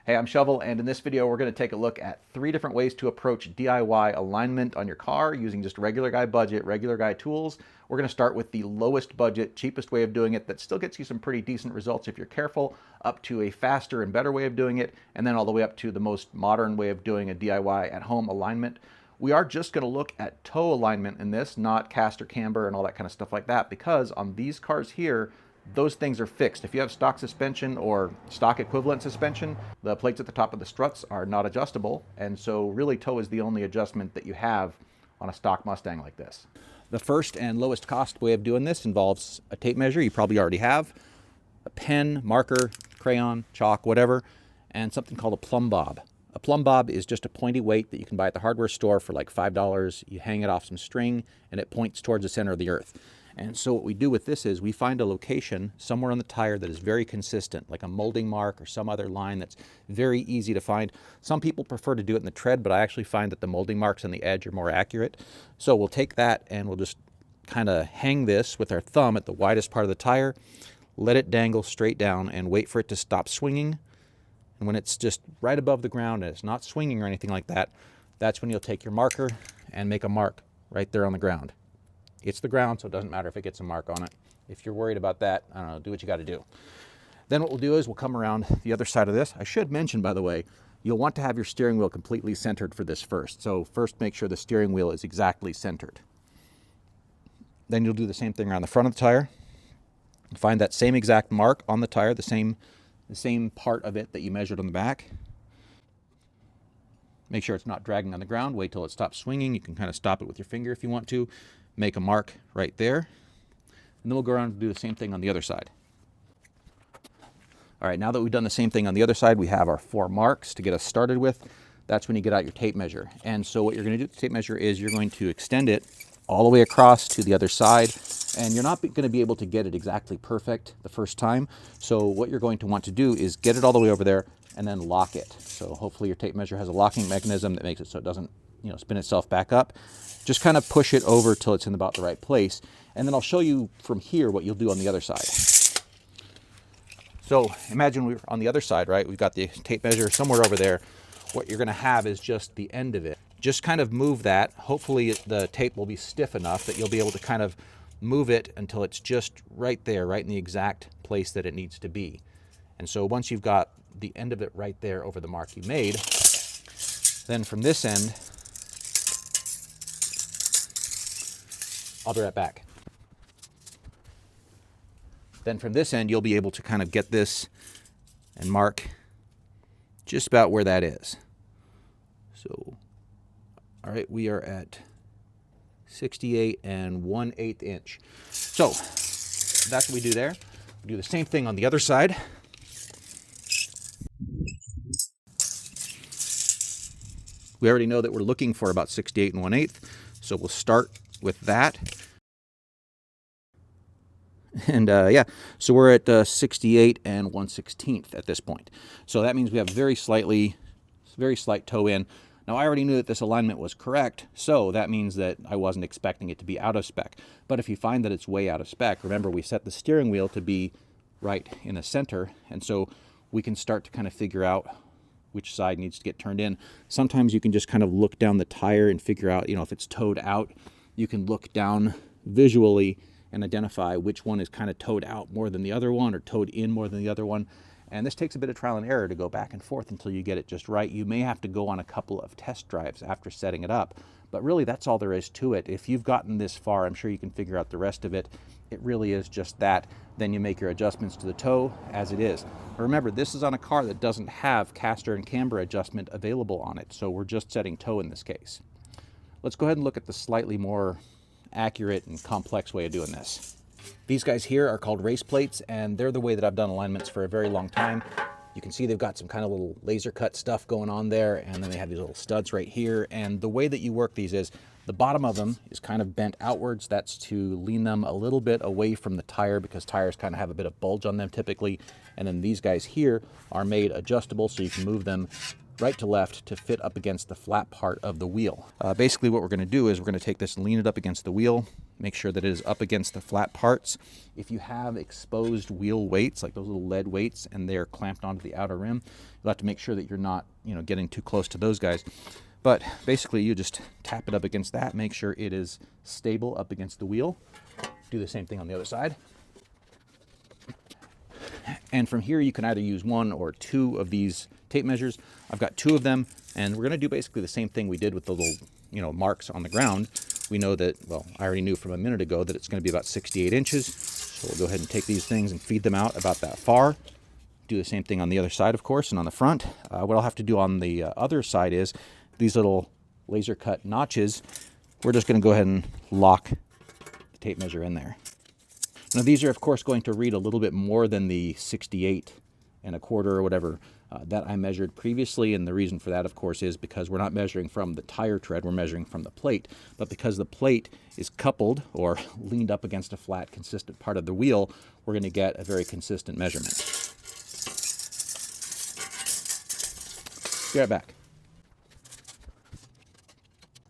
Hey, I'm Shovel, and in this video we're going to take a look at 3 different ways to approach DIY alignment on your car using just regular guy budget, regular guy tools. We're going to start with the lowest budget, cheapest way of doing it that still gets you some pretty decent results if you're careful, up to a faster and better way of doing it, and then all the way up to the most modern way of doing a DIY at home alignment. We are just going to look at toe alignment in this, not caster camber and all that kind of stuff like that, because on these cars here, those things are fixed. If you have stock suspension or stock equivalent suspension, the plates at the top of the struts are not adjustable, and so really toe is the only adjustment that you have on a stock Mustang like this. The first and lowest cost way of doing this involves a tape measure you probably already have, a pen, marker, crayon, chalk, whatever, and something called a plumb bob. A plumb bob is just a pointy weight that you can buy at the hardware store for like $5. You hang it off some string and it points towards the center of the earth. And so what we do with this is we find a location somewhere on the tire that is very consistent, like a molding mark or some other line that's very easy to find. Some people prefer to do it in the tread, but I actually find that the molding marks on the edge are more accurate. So we'll take that and we'll just kind of hang this with our thumb at the widest part of the tire, let it dangle straight down and wait for it to stop swinging. And when it's just right above the ground and it's not swinging or anything like that, that's when you'll take your marker and make a mark right there on the ground. It's the ground, so it doesn't matter if it gets a mark on it. If you're worried about that, I don't know, do what you got to do. Then what we'll do is we'll come around the other side of this. I should mention, by the way, you'll want to have your steering wheel completely centered for this first. So first make sure the steering wheel is exactly centered. Then you'll do the same thing around the front of the tire. Find that same exact mark on the tire, the same part of it that you measured on the back. Make sure it's not dragging on the ground. Wait till it stops swinging. You can kind of stop it with your finger if you want to. Make a mark right there. And then we'll go around and do the same thing on the other side. All right, now that we've done the same thing on the other side, we have our 4 marks to get us started with. That's when you get out your tape measure. And so what you're going to do with the tape measure is you're going to extend it all the way across to the other side. And you're not going to be able to get it exactly perfect the first time. So what you're going to want to do is get it all the way over there and then lock it. So hopefully your tape measure has a locking mechanism that makes it so it doesn't, spin itself back up. Just kind of push it over till it's in about the right place. And then I'll show you from here what you'll do on the other side. So imagine we're on the other side, right? We've got the tape measure somewhere over there. What you're going to have is just the end of it. Just kind of move that. Hopefully the tape will be stiff enough that you'll be able to kind of move it until it's just right there, right in the exact place that it needs to be. And so once you've got the end of it right there over the mark you made, then from this end, I'll be right back. Then from this end, you'll be able to kind of get this and mark just about where that is. So, all right, we are at 68 1/8 inch. So that's what we do there. We do the same thing on the other side. We already know that we're looking for about 68 1/8, so we'll start with that. And yeah, so we're at 68 1/16 at this point. So that means we have very slight toe in. Now I already knew that this alignment was correct, so that means that I wasn't expecting it to be out of spec. But if you find that it's way out of spec, remember we set the steering wheel to be right in the center, and so we can start to kind of figure out which side needs to get turned in. Sometimes you can just kind of look down the tire and figure out, if it's towed out. You can look down visually and identify which one is kind of towed out more than the other one or towed in more than the other one. And this takes a bit of trial and error to go back and forth until you get it just right. You may have to go on a couple of test drives after setting it up, but really that's all there is to it. If you've gotten this far, I'm sure you can figure out the rest of it. It really is just that. Then you make your adjustments to the toe as it is. Remember, this is on a car that doesn't have caster and camber adjustment available on it, so we're just setting toe in this case. Let's go ahead and look at the slightly more accurate and complex way of doing this. These guys here are called race plates, and they're the way that I've done alignments for a very long time. You can see they've got some kind of little laser cut stuff going on there, and then they have these little studs right here. And the way that you work these is the bottom of them is kind of bent outwards. That's to lean them a little bit away from the tire, because tires kind of have a bit of bulge on them typically. And then these guys here are made adjustable, so you can move them right to left to fit up against the flat part of the wheel. Basically what we're going to do is we're going to take this and lean it up against the wheel, make sure that it is up against the flat parts. If you have exposed wheel weights, like those little lead weights, and they're clamped onto the outer rim, you'll have to make sure that you're not, getting too close to those guys. But basically you just tap it up against that, make sure it is stable up against the wheel. Do the same thing on the other side. And from here you can either use one or two of these tape measures. I've got two of them, and we're going to do basically the same thing we did with the little, marks on the ground. We know that, well, I already knew from a minute ago that it's going to be about 68 inches. So we'll go ahead and take these things and feed them out about that far. Do the same thing on the other side, of course, and on the front. What I'll have to do on the other side is these little laser cut notches. We're just going to go ahead and lock the tape measure in there. Now these are of course going to read a little bit more than the 68 1/4 or whatever that I measured previously, and the reason for that of course is because we're not measuring from the tire tread, we're measuring from the plate. But because the plate is coupled or leaned up against a flat consistent part of the wheel, we're going to get a very consistent measurement. Be right back.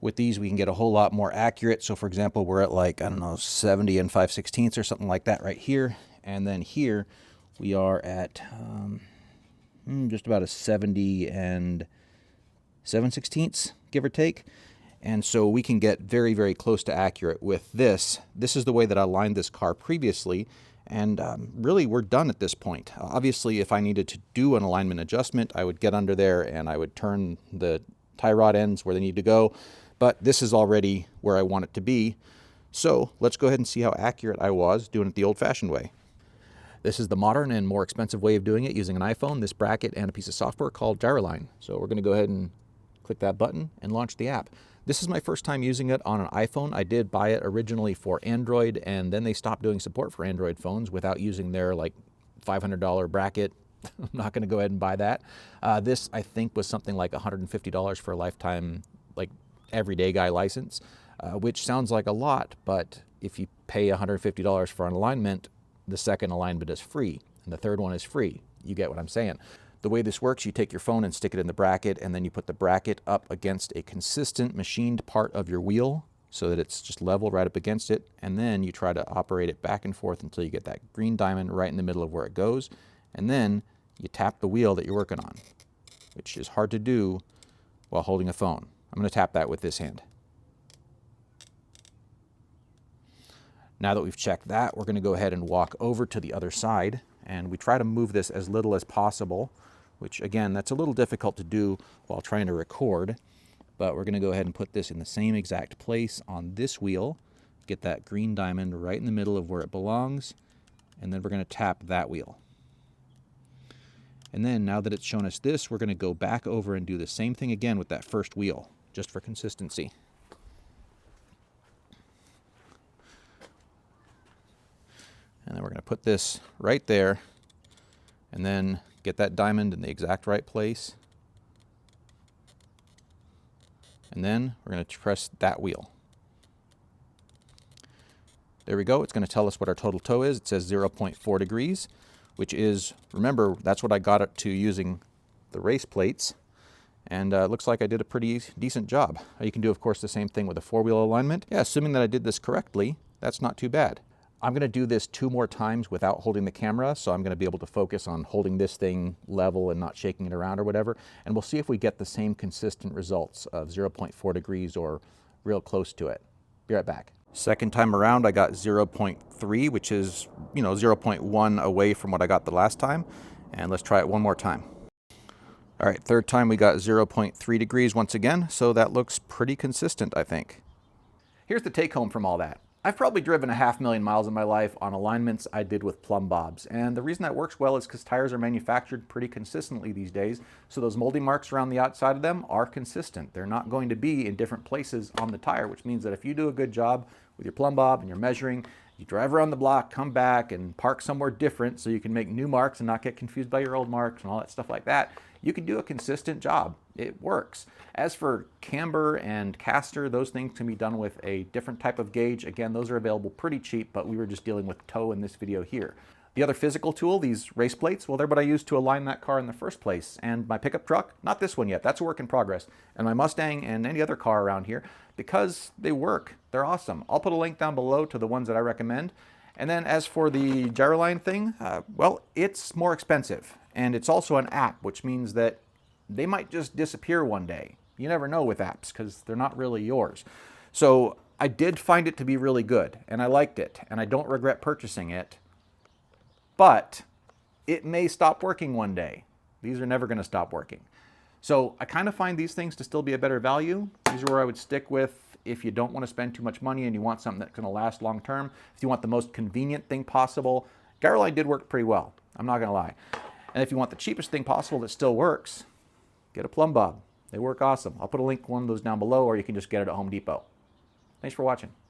With these, we can get a whole lot more accurate. So for example, we're at like, 70 5/16 or something like that right here. And then here we are at just about a 70 7/16, give or take. And so we can get very, very close to accurate with this. This is the way that I lined this car previously. And really, we're done at this point. Obviously, if I needed to do an alignment adjustment, I would get under there and I would turn the tie rod ends where they need to go. But this is already where I want it to be. So let's go ahead and see how accurate I was doing it the old-fashioned way. This is the modern and more expensive way of doing it using an iPhone, this bracket, and a piece of software called Gyroline. So we're going to go ahead and click that button and launch the app. This is my first time using it on an iPhone. I did buy it originally for Android, and then they stopped doing support for Android phones without using their like $500 bracket. I'm not going to go ahead and buy that. This, I think, was something like $150 for a lifetime, like everyday guy license, which sounds like a lot, but if you pay $150 for an alignment, the second alignment is free, and the third one is free. You get what I'm saying. The way this works, you take your phone and stick it in the bracket, and then you put the bracket up against a consistent machined part of your wheel so that it's just level right up against it, and then you try to operate it back and forth until you get that green diamond right in the middle of where it goes, and then you tap the wheel that you're working on, which is hard to do while holding a phone. I'm going to tap that with this hand. Now that we've checked that, we're going to go ahead and walk over to the other side, and we try to move this as little as possible, which again, that's a little difficult to do while trying to record, but we're going to go ahead and put this in the same exact place on this wheel, get that green diamond right in the middle of where it belongs, and then we're going to tap that wheel. And then now that it's shown us this, we're going to go back over and do the same thing again with that first wheel, just for consistency. And then we're going to put this right there, and then get that diamond in the exact right place. And then we're going to press that wheel. There we go. It's going to tell us what our total toe is. It says 0.4 degrees, which is, remember, that's what I got it to using the race plates. And it looks like I did a pretty decent job. You can do, of course, the same thing with a four-wheel alignment. Yeah, assuming that I did this correctly, that's not too bad. I'm going to do this 2 more times without holding the camera, so I'm going to be able to focus on holding this thing level and not shaking it around or whatever, and we'll see if we get the same consistent results of 0.4 degrees or real close to it. Be right back. Second time around, I got 0.3, which is, 0.1 away from what I got the last time, and let's try it one more time. All right, third time we got 0.3 degrees once again, so that looks pretty consistent, I think. Here's the take home from all that. I've probably driven 500,000 miles in my life on alignments I did with plumb bobs, and the reason that works well is because tires are manufactured pretty consistently these days, so those moldy marks around the outside of them are consistent. They're not going to be in different places on the tire, which means that if you do a good job with your plumb bob and you're measuring, you drive around the block, come back, and park somewhere different so you can make new marks and not get confused by your old marks and all that stuff like that, you can do a consistent job. It works. As for camber and caster, those things can be done with a different type of gauge. Again, those are available pretty cheap, but we were just dealing with toe in this video here. The other physical tool, these race plates, well, they're what I used to align that car in the first place. And my pickup truck, not this one yet, that's a work in progress. And my Mustang and any other car around here, because they work, they're awesome. I'll put a link down below to the ones that I recommend. And then as for the Gyroline thing, well, it's more expensive. And it's also an app, which means that they might just disappear one day. You never know with apps because they're not really yours. So I did find it to be really good, and I liked it, and I don't regret purchasing it. But it may stop working one day. These are never going to stop working. So I kind of find these things to still be a better value. These are where I would stick with if you don't want to spend too much money and you want something that's going to last long term. If you want the most convenient thing possible, Gyroline did work pretty well. I'm not going to lie. And if you want the cheapest thing possible that still works, get a plumb bob. They work awesome. I'll put a link to one of those down below, or you can just get it at Home Depot. Thanks for watching.